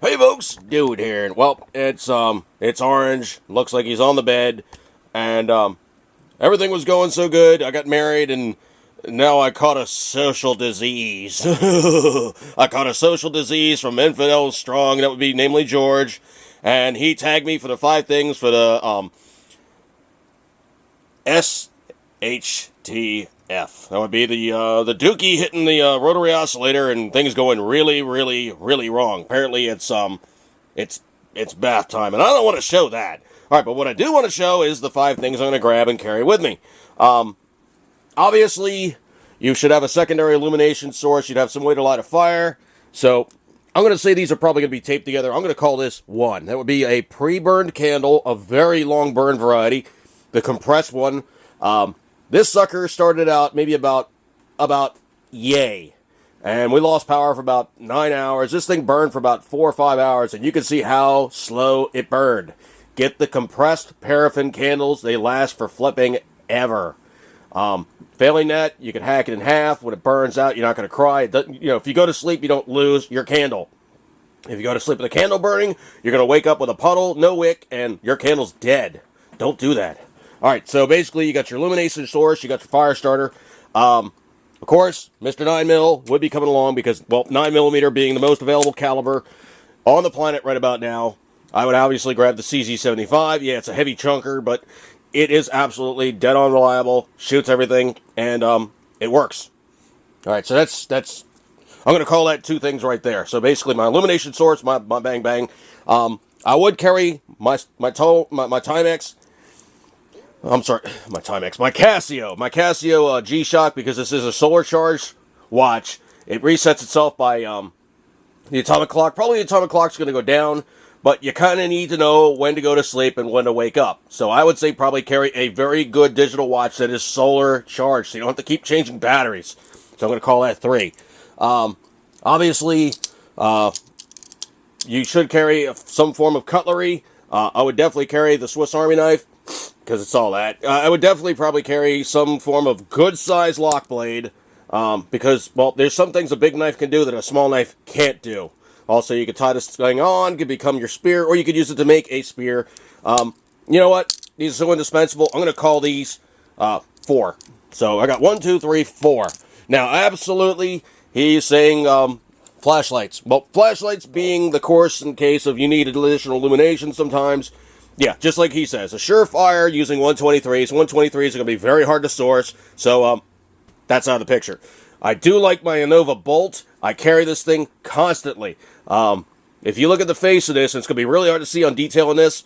Hey folks, dude here. Well, it's orange. Looks like he's on the bed, and everything was going so good. I got married, and now I caught a social disease. I caught a social disease from Infidel Strong. That would be namely George, and he tagged me for the 5 things for the SHTF. That would be the Dookie hitting the rotary oscillator and things going really, really, really wrong. Apparently, it's bath time, and I don't want to show that. All right, but what I do want to show is the 5 things I'm going to grab and carry with me. Obviously, you should have a secondary illumination source. You'd have some way to light a fire. So I'm going to say these are probably going to be taped together. I'm going to call this one. That would be a pre-burned candle, a very long burn variety, the compressed one. This sucker started out maybe about yay. And we lost power for about 9 hours. This thing burned for about 4 or 5 hours, and you can see how slow it burned. Get the compressed paraffin candles. They last for flipping ever. Failing that, you can hack it in half. When it burns out, you're not going to cry. If you go to sleep, you don't lose your candle. If you go to sleep with a candle burning, you're going to wake up with a puddle, no wick, and your candle's dead. Don't do that. All right, so basically, you got your illumination source, you got your fire starter. Of course, Mr. 9mm would be coming along because, well, 9mm being the most available caliber on the planet right about now. I would obviously grab the CZ75. Yeah, it's a heavy chunker, but it is absolutely dead on reliable, shoots everything, and it works. All right, so that's I'm going to call that 2 things right there. So basically, my illumination source, my bang bang. I would carry my Timex. I'm sorry, my Casio G-Shock, because this is a solar charged watch. It resets itself by the atomic clock. Probably the atomic clock's going to go down, but you kind of need to know when to go to sleep and when to wake up. So I would say probably carry a very good digital watch that is solar charged, so you don't have to keep changing batteries. So I'm going to call that 3. Obviously, you should carry some form of cutlery. I would definitely carry the Swiss Army knife, because it's all that. I would definitely probably carry some form of good-sized lock blade, because, well, there's some things a big knife can do that a small knife can't do. Also, you could tie this thing on, it could become your spear, or you could use it to make a spear. You know what? These are so indispensable. I'm going to call these 4. So I got 1, 2, 3, 4. Now, absolutely, he's saying flashlights. Well, flashlights being the course in case of you need additional illumination sometimes. Yeah, just like he says, a surefire using 123s. 123s are going to be very hard to source, so that's out of the picture. I do like my Innova Bolt. I carry this thing constantly. If you look at the face of this, and it's going to be really hard to see on detail in this,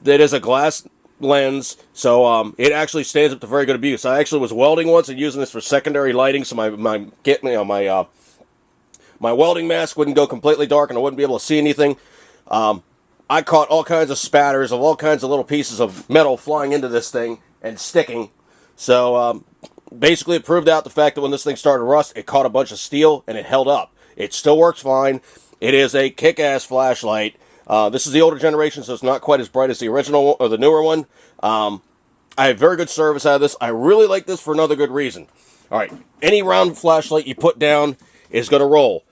it is a glass lens, so it actually stands up to very good abuse. I actually was welding once and using this for secondary lighting, so my welding mask wouldn't go completely dark and I wouldn't be able to see anything. I caught all kinds of spatters of all kinds of little pieces of metal flying into this thing and sticking. So basically it proved out the fact that when this thing started to rust, it caught a bunch of steel and it held up. It still works fine. It is a kick-ass flashlight. This is the older generation, so it's not quite as bright as the original or the newer one. I have very good service out of this. I really like this for another good reason. All right, any round flashlight you put down is going to roll.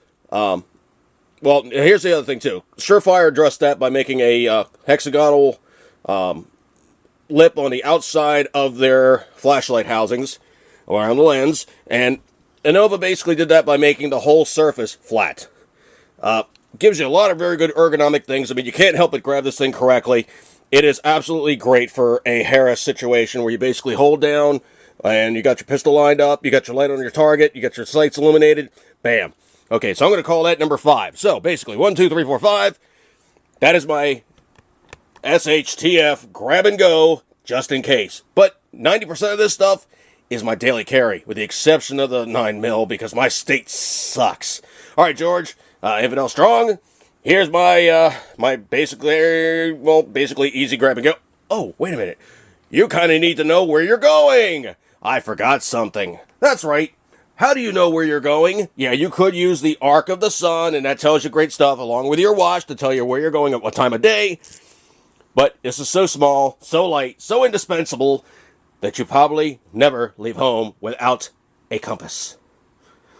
Well, here's the other thing, too. Surefire addressed that by making a hexagonal lip on the outside of their flashlight housings around the lens. And Innova basically did that by making the whole surface flat. Gives you a lot of very good ergonomic things. I mean, you can't help but grab this thing correctly. It is absolutely great for a Harris situation where you basically hold down and you got your pistol lined up, you got your light on your target, you got your sights illuminated, bam. Okay, so I'm going to call that number 5. So, basically, 1, 2, 3, 4, 5. That is my SHTF grab and go, just in case. But 90% of this stuff is my daily carry, with the exception of the 9mm, because my state sucks. All right, George, Infidel Strong, here's my basically easy grab and go. Oh, wait a minute. You kind of need to know where you're going. I forgot something. That's right. How do you know where you're going? Yeah, you could use the arc of the sun, and that tells you great stuff, along with your watch to tell you where you're going at what time of day. But this is so small, so light, so indispensable, that you probably never leave home without a compass.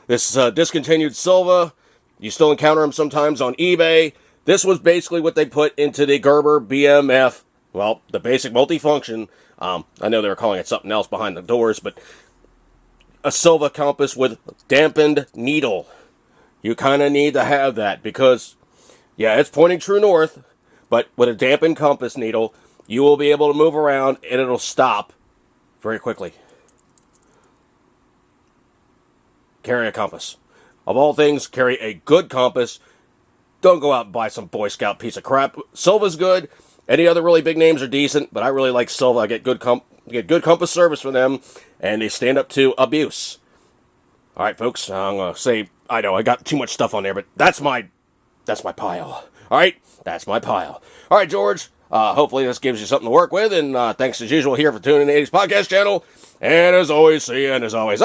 This discontinued Silva, you still encounter them sometimes on eBay. This was basically what they put into the Gerber BMF, well, the basic multifunction. I know they were calling it something else behind the doors, but a Silva compass with dampened needle. You kind of need to have that because, yeah, it's pointing true north, but with a dampened compass needle, you will be able to move around and it'll stop very quickly. Carry a compass. Of all things, carry a good compass. Don't go out and buy some Boy Scout piece of crap. Silva's good. Any other really big names are decent, but I really like Silva. I get good compass service from them, and they stand up to abuse. All right, folks. I'm gonna say I know I got too much stuff on there, but that's my pile. All right, that's my pile. All right, George. Hopefully this gives you something to work with, and thanks as usual here for tuning in to the 80s podcast channel. And as always, see you, and as always.